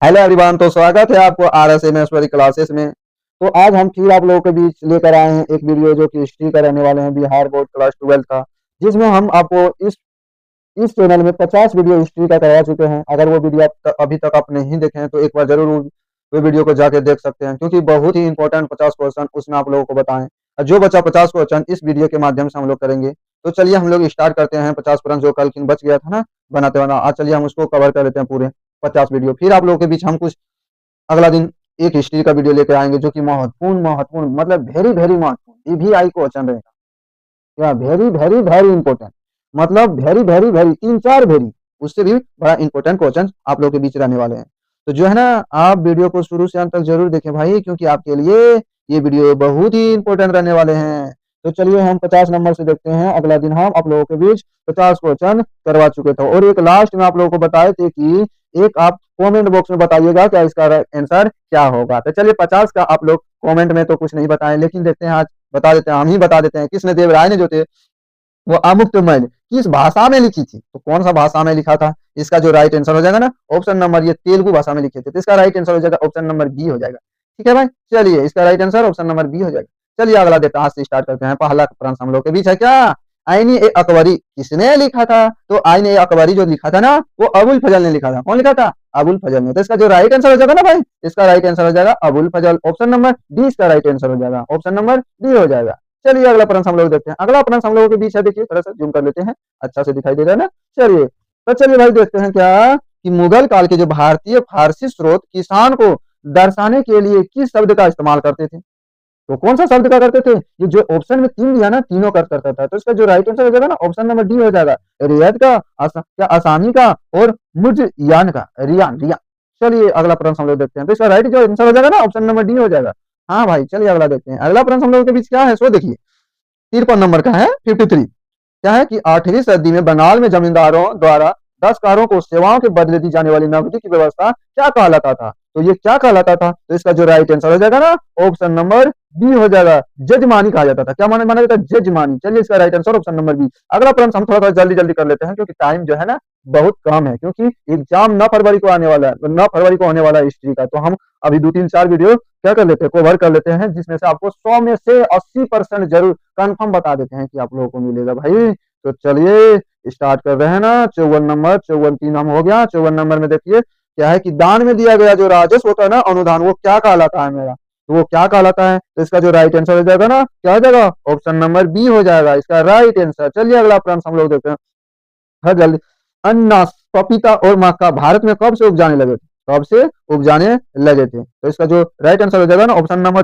Hello everyone, तो स्वागत है आपको RSMS क्लासेस में। तो आज हम फिर आप लोगों के बीच लेकर आए हैं एक वीडियो जो कि हिस्ट्री का रहने वाले हैं, बिहार बोर्ड क्लास 12 का, जिसमें हम आपको इस चैनल में 50 वीडियो हिस्ट्री का करवा चुके हैं। अगर वो वीडियो अभी तक आप नहीं देखे हैं तो एक बार जरूर वो वीडियो को जाके देख सकते हैं, क्योंकि बहुत ही इंपॉर्टेंट 50 क्वेश्चन उसमें आप लोगों को बताएं। और जो बचा 50 क्वेश्चन इस वीडियो के माध्यम से हम लोग करेंगे। तो चलिए हम लोग स्टार्ट करते हैं। 50 प्रश्न जो कल की बच गया था ना बनाते बना, आज चलिए हम उसको कवर कर लेते हैं पूरे 50 वीडियो। फिर आप लोगों के बीच हम कुछ अगला दिन एक हिस्ट्री का वीडियो लेकर आएंगे, जो कि महत्वपूर्ण महत्वपूर्ण मतलब वेरी वेरी महत्वपूर्ण ईवीआई क्वेश्चन रहेगा। क्या वेरी वेरी वेरी इंपॉर्टेंट, मतलब वेरी वेरी वेरी तीन चार वेरी उससे भी बड़ा इंपॉर्टेंट क्वेश्चन आप लोगों के बीच रहने वाले हैं। तो जो है ना, आप वीडियो को शुरू से अंत तक जरूर देखें भाई, क्योंकि आपके लिए ये वीडियो बहुत ही इंपॉर्टेंट रहने वाले हैं। तो चलिए हम 50 नंबर से देखते हैं। अगला दिन हम आप लोगों के बीच 50 क्वेश्चन करवा चुके थे, और एक लास्ट में आप लोगों को बताए थे कि एक आप कमेंट बॉक्स में बताइएगा क्या इसका आंसर क्या होगा। तो चलिए 50 का आप लोग कमेंट में तो कुछ नहीं बताएं, लेकिन देखते हैं आज बता देते हैं, हम ही बता देते हैं। कृष्णदेव राय ने जो थे वो अमुक्तमाल्य किस भाषा में लिखी थी, तो कौन सा भाषा में लिखा था। इसका जो राइट आंसर हो जाएगा ना ऑप्शन नंबर, ये तेलुगु भाषा में लिखे थे, तो इसका राइट आंसर हो जाएगा ऑप्शन नंबर बी हो जाएगा। ठीक है भाई, चलिए इसका right answer option number B हो जाएगा। चलिए अगला देता, आज से स्टार्ट करते हैं। पहला प्रश्न हम लोग के बीच है क्या, आईनी ए अकबरी किसने लिखा था। तो आईनी ए अकबरी जो लिखा था ना वो अबुल फजल ने लिखा था। कौन लिखा था, अबुल फजल ने। तो इसका जो राइट आंसर हो जाएगा ना भाई, इसका राइट आंसर हो जाएगा अबुल फजल, ऑप्शन नंबर डी इसका राइट आंसर हो जाएगा, ऑप्शन नंबर डी हो जाएगा। चलिए अगला प्रश्न हम लोग देखते हैं। अगला प्रश्न हम लोगों के बीच है, देखिए थोड़ा सा जूम कर लेते हैं, अच्छा से दिखाई दे रहा है ना। चलिए तो चलिए भाई देखते हैं क्या कि मुगल काल के जो भारतीय फारसी स्रोत किसान को दर्शाने के लिए किस शब्द का इस्तेमाल करते थे। तो कौन सा शब्द का करते थे, ये जो ऑप्शन में तीन दिया ना तीनों का करता था। तो इसका जो राइट आंसर हो जाएगा ना ऑप्शन नंबर डी हो जाएगा, रियायत का, क्या आसामी का, और मुर्जियान का, रियान रियान। चलिए अगला प्रश्न हम लोग देखते हैं। तो इसका राइट जो आंसर हो जाएगा ना ऑप्शन नंबर डी हो जाएगा। हाँ भाई चलिए अगला देखते हैं। अगला प्रश्न हम लोगों के बीच क्या है सो देखिए, 53 नंबर का है, 53। क्या है कि 8वीं सदी में बंगाल में जमींदारों द्वारा दस्तकारों को सेवाओं के बदले दी जाने वाली नकदी की व्यवस्था क्या कहलाता था। तो ये क्या कहलाता था, तो इसका जो राइट आंसर हो जाएगा ना ऑप्शन नंबर बी हो जाएगा, जजमानी कहा जाता था। क्या माना जाता है, जजमानी। चलिए इसका right answer option number B. अगला प्रश्न हम थोड़ा थोड़ा जल्दी जल्दी कर लेते हैं, क्योंकि टाइम जो है ना बहुत कम है, क्योंकि एग्जाम 9 फरवरी को आने वाला है, 9 फरवरी को होने वाला है हिस्ट्री का। तो हम अभी 2 3 4 वीडियो क्या कर लेते हैं, कवर कर लेते हैं, जिसमें से आपको 100 में से 80% जरूर कंफर्म बता देते हैं कि आप लोगों को मिलेगा भाई। तो चलिए स्टार्ट कर रहे हैं ना। 54 नंबर, 54 3 हम हो गया। 54 नंबर में देखिए क्या है कि दान में दिया गया जो राजस्व होता है ना, अनुदान, वो क्या कहलाता है मेरा, तो वो क्या कहलाता है। तो इसका जो राइट आंसर हो जाएगा ना, क्या हो जाएगा, ऑप्शन नंबर बी हो जाएगा इसका राइट आंसर। चलिए अगला प्रश्न हम लोग देखते हैं, हर जल्दी। अनानास, पपीता और मक्का भारत में कब से उपजाने लगे थे, कब से उपजाने लगे थे। तो इसका जो राइट आंसर हो जाएगा ना ऑप्शन नंबर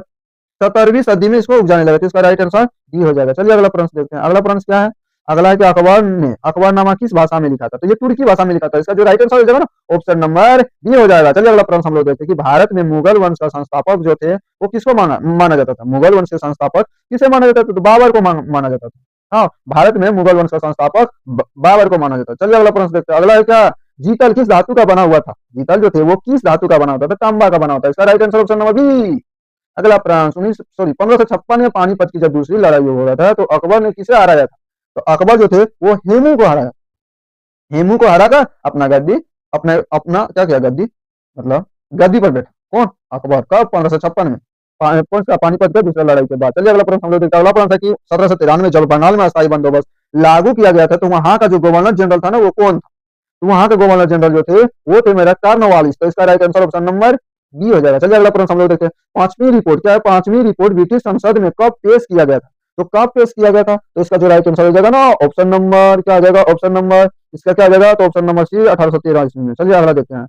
17वीं सदी में इसको उपजाने लगे थे, इसका राइट आंसर डी हो जाएगा। चलिए अगला प्रश्न देखते हैं। अगला प्रश्न क्या है, अगला है कि अकबर ने अकबरनामा किस भाषा में लिखा था। तो ये तुर्की भाषा में लिखा था, इसका जो राइट आंसर हो जाएगा ना ऑप्शन नंबर बी हो जाएगा। चलिए अगला प्रश्न हम लोग देखते हैं कि भारत में मुगल वंश का संस्थापक जो थे वो किसको माना जाता था। मुगल वंश के संस्थापक किसे माना जाता था, तो बाबर को माना जाता था। हाँ, भारत में मुगल वंश का संस्थापक बाबर को माना जाता है। चलिए अगला प्रश्न देखते हैं। अगला है क्या, जीतल किस धातु का बना हुआ था। जीतल जो थे वो किस धातु का बना होता था, तांबा का बना होता है, इसका right answer option number B. अगला प्रश्न 1556 में पानीपत की जब दूसरी लड़ाई हो रहा था तो अकबर ने किसे हराया था। तो अकबर जो थे वो हेमू को हराया, हेमू को हरा कर अपना गद्दी अपने अपना क्या किया, गद्दी मतलब गद्दी पर बैठा। कौन, अकबर, कब, 1556 में पानीपत के दूसरा लड़ाई के बाद। चलिए अगला प्रश्न हम लोग देखते हैं। अगला प्रश्न है कि 1793 में जब बंगाल में अस्थायी बंदोबस्त लागू किया गया था तो वहां का जो गवर्नर जनरल था ना वो कौन था। तो वहां के गवर्नर जनरल जो थे वो थे मेरा कार्नवालिस, तो इसका right answer option number B हो जाएगा। चलिए अगला प्रश्न हम लोग देखते हैं। पांचवी रिपोर्ट क्या है, पांचवी रिपोर्ट ब्रिटिश संसद में कब पेश किया गया था। तो कब पेश किया गया था, तो इसका जो राइट आंसर हो जाएगा ना ऑप्शन नंबर क्या आ जाएगा, ऑप्शन नंबर इसका क्या आ जाएगा, तो ऑप्शन नंबर सी 1813 ईस्वी में। चलिए अगला देखते हैं।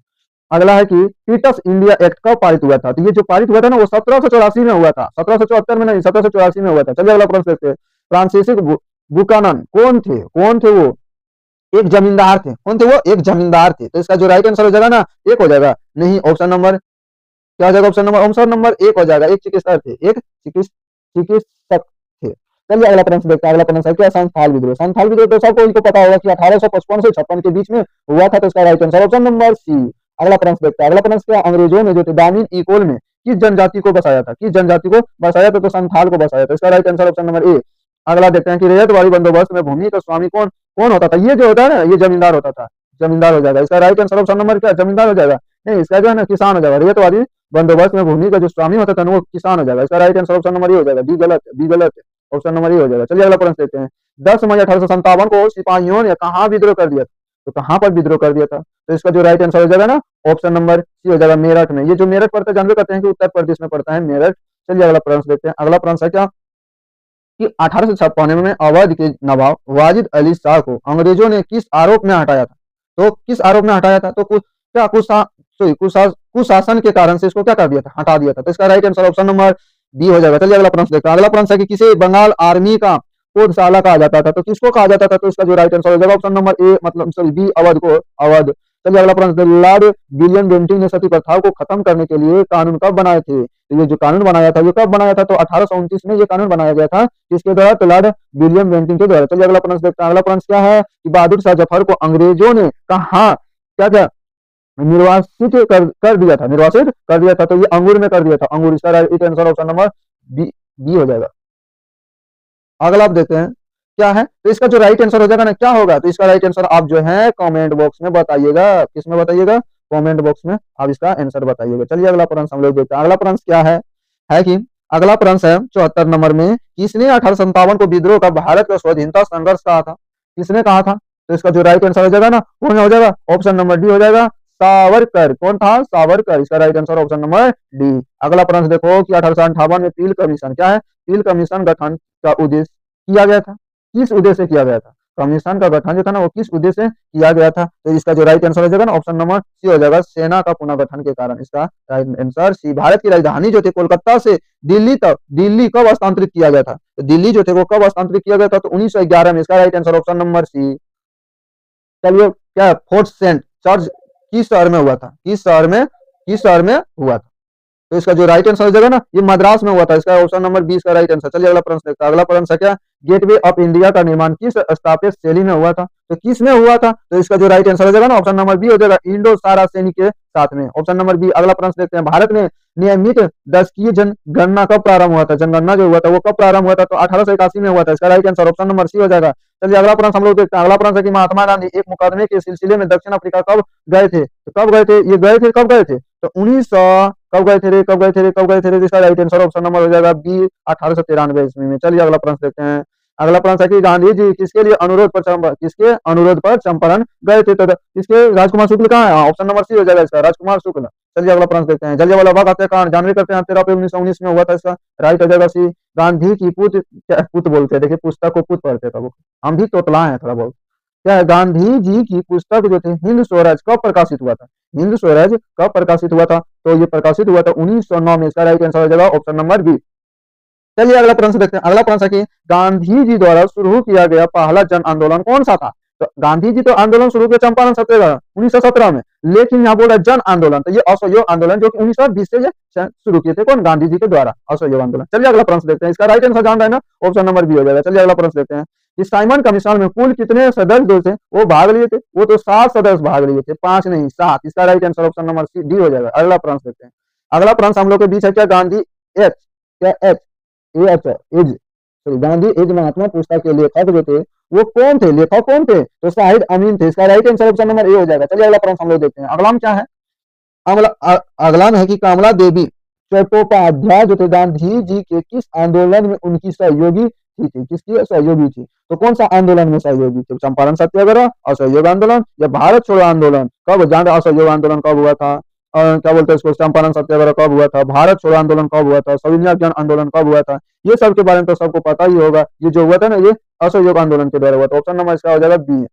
अगला है कि पीटर्स इंडिया एक्ट कब पारित हुआ था। तो ये जो पारित हुआ था ना वो 1784 में हुआ था, 1774 में नहीं, 1784 में हुआ था। चलिए अगला प्रश्न देखते हैं। फ्रांसिस बुकानन कौन थे, कौन थे वो, एक जमींदार थे। कौन थे वो, एक जमींदार थे। तो इसका जो राइट आंसर हो जाएगा ना एक हो जाएगा, नहीं ऑप्शन नंबर क्या हो जाएगा, ऑप्शन नंबर एक हो जाएगा, एक चिकित्सक थे, एक चिकित्सक थे। चलिए अगला प्रश्न देखते हैं। अगला प्रश्न है क्या, संथाल विद्रोह। संथाल विद्रोह तो सबको इनको पता होगा कि 1855 से 56 के बीच में हुआ था, तो इसका right answer option number C. अगला प्रश्न देखते हैं। अगला प्रश्न क्या, अंग्रेजों ने जो थे दामिन इकोल में किस जनजाति को बसाया था, किस जनजाति को बसाया था, तो संथाल को बसाया था, इसका right answer option number A. अगला देखते हैं कि रैयत वाली बंदोबस्त में भूमि का स्वामी कौन कौन होता था। ये जो होता है ना ये जमींदार होता था, जमींदार हो जाएगा, इसका राइट आंसर ऑप्शन नंबर क्या, जमींदार हो जाएगा। नहीं, इसका जो है ना किसान हो जाएगा, रेतवादी बंदोबस्त में भूमि का जो स्वामी होता था ना वो किसान हो जाएगा। इसका right answer option number A हो जाएगा, बी गलत है, बी गलत है, ऑप्शन नंबर ए हो जाएगा। चलिए अगला प्रश्न देखते हैं। 10 मई 1857 को सिपाहियों ने कहाँ विद्रोह कर दिया था? तो कहाँ पर विद्रोह कर दिया था? तो इसका जो राइट आंसर हो जाएगा ना ऑप्शन नंबर सी हो जाएगा, मेरठ में। ये जो मेरठ पड़ता है जानते करते हैं कि उत्तर प्रदेश में पड़ता है मेरठ। चलिए अगला प्रश्न देखते हैं। अगला प्रश्न है क्या कि 1856 में अवध के नवाब वाजिद अली शाह को अंग्रेजों ने किस आरोप में हटाया था? तो किस आरोप में हटाया था? तो कुशासन के कारण से इसको क्या कर दिया था? हटा दिया था। तो इसका right answer option number B हो जाएगा। चलिए अगला प्रश्न देखते हैं। अगला प्रश्न है कि किसे बंगाल आर्मी का कोधशाला कहा जाता था? तो किसको कहा जाता था? तो इसका जो राइट आंसर हो जाएगा ऑप्शन नंबर ए, मतलब सॉरी बी, अवध को, अवध। चलिए अगला प्रश्न, लॉर्ड विलियम बेंटिंक ने सती प्रथा को खत्म करने के लिए कानून कब बनाए थे? तो ये जो कानून बनाया था ये कब बनाया था? तो 1829 में ये कानून बनाया गया था। किसके द्वारा? तो लॉर्ड विलियम बेंटिंक के द्वारा। चलिए अगला प्रश्न देखते हैं। अगला प्रश्न क्या है कि बहादुर शाह जफर को अंग्रेजों ने कहा क्या क्या निर्वासित कर दिया था? निर्वासित कर दिया था। तो ये अंगूर में कर दिया था, अंगूर। इसका right answer option number B, B हो जाएगा। अगला आप देखते हैं क्या है, तो इसका जो राइट आंसर हो जाएगा ना क्या होगा? तो इसका राइट आंसर आप जो है कमेंट बॉक्स में बताइएगा। किसमें बताइएगा? कमेंट बॉक्स में आप इसका आंसर बताइएगा। चलिए अगला प्रश्न हम लोग देखते हैं। अगला प्रश्न क्या है कि अगला प्रश्न है 74 नंबर में, किसने 1857 को विद्रोह का भारत का स्वाधीनता संघर्ष कहा था? किसने कहा था? तो इसका जो राइट आंसर हो जाएगा ना कौन हो जाएगा? ऑप्शन नंबर डी हो जाएगा, सावरकर। कौन था? सावरकर। इसका right answer option number D. अगला प्रश्न देखो कि 1858 में पील कमीशन क्या है? पील कमीशन गठन का उद्देश्य किया गया था? किस उद्देश्य से किया गया था? कमीशन का गठन जो था ना वो किस उद्देश्य से किया गया था? तो इसका जो राइट आंसर हो जाएगा ना ऑप्शन नंबर सी हो जाएगा, सेना का पुनर्गठन के कारण। इसका राइट आंसर सी। भारत की राजधानी जो थी कोलकाता से दिल्ली तक, दिल्ली कब हस्तांतरित किया गया था? तो दिल्ली जो थे वो कब हस्तांतरित किया गया था? तो 1911 में। इसका right answer option number C. चलिए क्या फोर्ट सेंट चर्च किस शहर में हुआ था? किस शहर में हुआ था? तो इसका जो राइट आंसर हो जाएगा ना ये मद्रास में हुआ था। इसका ऑप्शन नंबर 20 का राइट आंसर। चलिए अगला प्रश्न देखते हैं। अगला प्रश्न है क्या, गेटवे ऑफ इंडिया का निर्माण किस स्थापित शैली में हुआ था? तो किस में हुआ था? तो इसका जो राइट आंसर हो जाएगा ना ऑप्शन नंबर बी हो जाएगा, इंडो सारा सैनिक के साथ में, ऑप्शन नंबर बी। अगला प्रश्न देखते हैं। भारत में नियमित दशकीय जनगणना कब प्रारंभ हुआ था? जनगणना जो हुआ था वो कब प्रारंभ हुआ था? तो 1881 में हुआ था। इसका right answer option number C हो जाएगा। चलिए अगला प्रश्न हम लोग देखते हैं। अगला प्रश्न है कि महात्मा गांधी एक मुकदमे के सिलसिले में दक्षिण अफ्रीका कब गए थे? तो कब गए थे? ये गए थे, कब गए थे? तो 1900 कब गए थे रे? कब गए थे रे? कब गए थे रे? इसका राइट आंसर ऑप्शन नंबर हो जाएगा बी, 1893 ईस्वी में। चलिए अगला प्रश्न देखते हैं। अगला प्रश्न है कि गांधी जी किसके अनुरोध पर चंपारण गए थे? तो किसके? राजकुमार शुक्ल कहाँ है? ऑप्शन नंबर सी हो जाएगा इसका, राजकुमार शुक्ल। चलिए अगला प्रश्न देखते हैं। जलियांवाला बाग हत्याकांड जानवी करते हैं 13 अप्रैल 1919 में हुआ था। इसका राइट हो जाएगा सी। गांधी की पुत बोलते हैं, देखिए पुस्तक को पुत पढ़ते थे वो, हम भी तोतला है थोड़ा बहुत। क्या है? गांधी जी की पुस्तक जो थे हिंद स्वराज कब प्रकाशित हुआ था? हिंद स्वराज कब प्रकाशित हुआ था? तो ये प्रकाशित हुआ था 1909 में। इसका राइट आंसर हो जाएगा ऑप्शन नंबर बी। चलिए अगला प्रश्न देखते हैं। अगला प्रश्न है कि गांधी जी द्वारा शुरू किया गया पहला जन आंदोलन कौन सा था? तो गांधी जी तो आंदोलन शुरू किया चंपारण सत्याग्रह 1917 में, लेकिन यहाँ बोल रहा है जन आंदोलन, तो ये असहयोग आंदोलन जो कि 1920 से ये शुरू किए थे कौन? गांधी जी के द्वारा असहयोग आंदोलन। चलिए अगला प्रश्न देखते हैं। इसका राइट आंसर जान रहे हैं ना, ऑप्शन नंबर बी हो जाएगा। चलिए अगला प्रश्न देखते हैं। इस साइमन कमीशन में कुल कितने सदस्य जो थे वो भाग लिए थे? वो तो 7 सदस्य भाग लिए थे, 5 नहीं 7। इसका right answer option number C D हो जाएगा। अगला प्रश्न देखते हैं। अगला प्रश्न हम लोग के बीच है क्या, गांधी एच क्या H as sorry Gandhi as Mahatma पुस्तक के लेखक जो थे वो कौन थे? लेखक कौन थे? तो शाहिद अमीन थे। इसका right answer option number A हो जाएगा। चलिए अगला प्रश्न हम लोग देखते हैं। अगला में क्या है? अगला में है कि कमला देवी चट्टोपाध्याय जो थे गांधी जी के किस आंदोलन में उनकी सहयोगी थी? किसकी सहयोगी थी? तो कौन सा आंदोलन में सहयोगी थी? चंपारण सत्याग्रह, असहयोग आंदोलन या भारत छोड़ो आंदोलन? कब जान रहे असहयोग आंदोलन कब हुआ था? क्या बोलते हैं इसको, चंपारण सत्याग्रह कब हुआ था? भारत छोड़ो आंदोलन कब हुआ था? सविनय जन आंदोलन कब हुआ था? ये सब के बारे में तो सबको पता ही होगा। ये जो हुआ था ना ये असहयोग आंदोलन के द्वारा हुआ था। ऑप्शन नंबर इसका हो जाएगा बी।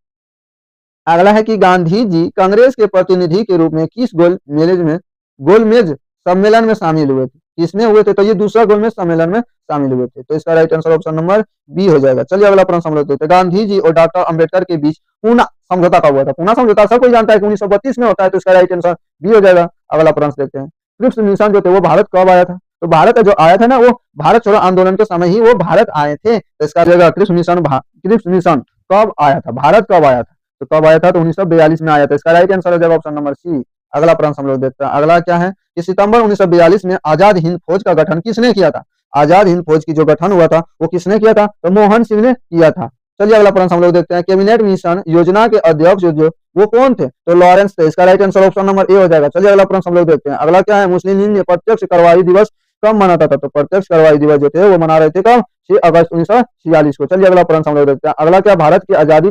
अगला है कि गांधी जी कांग्रेस के प्रतिनिधि के रूप में किस गोलमेज सम्मेलन में शामिल हुए थे? किसमें हुए थे? तो ये दूसरा गोलमेज सम्मेलन में शामिल हुए थे। तो इसका right answer option number B हो जाएगा। चलिए अगला प्रश्न हम लोग देखते हैं। गांधी जी और डॉक्टर अंबेडकर के बीच पूना समझौता कब हुआ था? पूना समझौता सब कोई जानता है कि 1932 में होता है। तो इसका राइट आंसर बी हो जाएगा। अगला प्रश्न देखते हैं। क्रिप्स मिशन जो थे वो भारत कब आया था? तो भारत जो आया था ना वो भारत छोड़ो आंदोलन के समय ही वो भारत आए थे। तो इसका जगह क्रिप्स मिशन कब आया था? भारत कब आया था? तो कब आया था? तो 1942 में आया था। इसका राइट आंसर हो जाएगा ऑप्शन नंबर सी। अगला प्रश्न हम लोग देखते हैं। अगला क्या है कि सितंबर 1942 में आजाद हिंद फौज का गठन किसने किया था? आजाद हिंद फौज की जो गठन हुआ था वो किसने किया था? तो मोहन सिंह ने किया था। चलिए अगला प्रश्न हम लोग देखते हैं, कैबिनेट मिशन योजना के अध्यक्ष जो वो कौन थे? तो लॉरेंस थे। इसका right answer option number A हो जाएगा। चलिए अगला प्रश्न हम लोग देखते हैं, अगला क्या है, मुस्लिम लीग ने प्रत्यक्ष कार्रवाई दिवस कब मनाता था? तो प्रत्यक्ष कार्रवाई दिवस जो थे वो मना रहे थे कब? 6 अगस्त 1946 को। चलिए अगला प्रश्न हम लोग देखते हैं, अगला क्या, भारत की आजादी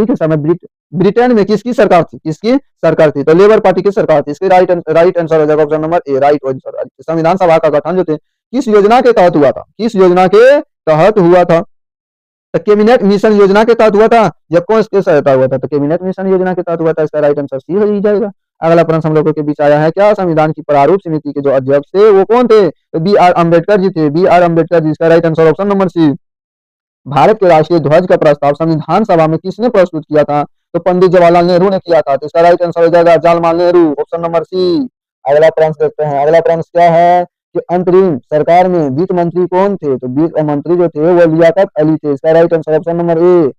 के समय ब्रिटेन में किसकी सरकार थी? किसकी सरकार थी? तो लेबर पार्टी की सरकार थी। इसके राइट आंसर हो जाएगा option number A, right answer. संविधान सभा का गठन जो थे किस योजना के तहत हुआ था? किस योजना के तहत हुआ था? तो कैबिनेट मिशन योजना के तहत हुआ था या कौन के सहायता हुआ था? तो कैबिनेट मिशन योजना के तहत हुआ था। इसका राइट आंसर सी हो जाएगा। अगला प्रश्न हम लोगों के बीच आया है, क्या संविधान की प्रारूप समिति के जो अध्यक्ष थे वो कौन थे? तो बी आर अम्बेडकर जी थे। B R Ambedkar ji. इसका right answer option number C. Bharat के राष्ट्रीय ध्वज का प्रस्ताव संविधान सभा में किसने प्रस्तुत किया था? तो पंडित जवाहरलाल नेहरू ने किया था। तो इसका राइट आंसर हो जाएगा Jawaharlal Nehru, option number C. अगला प्रश्न देखते हैं, अगला प्रश्न क्या है कि अंतरिम सरकार में वित्त मंत्री कौन थे? तो वित्त मंत्री जो थे वो लियाकत अली थे। इसका right answer option number A.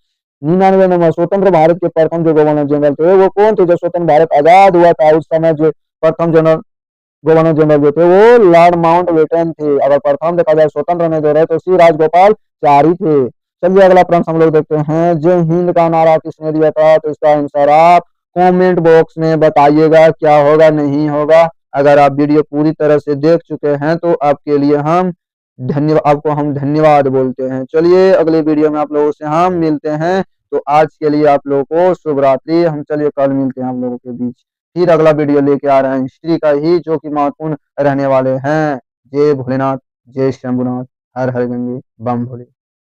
99 number, स्वतंत्र भारत के प्रथम जो गवर्नर जनरल थे वो कौन थे? जब स्वतंत्र भारत आजाद हुआ था उस समय जो प्रथम गवर्नर जनरल जो थे वो लॉर्ड माउंटबेटन थे। अगर प्रथम देखा जाए स्वतंत्र में जो रहे तो सी राजगोपालचारी थे। चलिए अगला प्रश्न हम लोग देखते हैं, जय हिंद का नारा किसने दिया था? तो इसका आंसर आप कमेंट बॉक्स में बताइएगा, क्या होगा नहीं होगा। अगर आप वीडियो पूरी तरह से देख चुके हैं तो आपके लिए आपको हम धन्यवाद बोलते हैं। चलिए अगले वीडियो में आप लोगों से हम मिलते हैं। तो आज के लिए आप लोगों को शुभ रात्रि। हम चलिए कल मिलते हैं आप लोगों के बीच। फिर अगला वीडियो लेके आ रहे हैं हिस्ट्री का ही, जो कि महत्वपूर्ण रहने वाले हैं। जय भोलेनाथ, जय शंभुनाथ, हर हर गंगे बम भोले।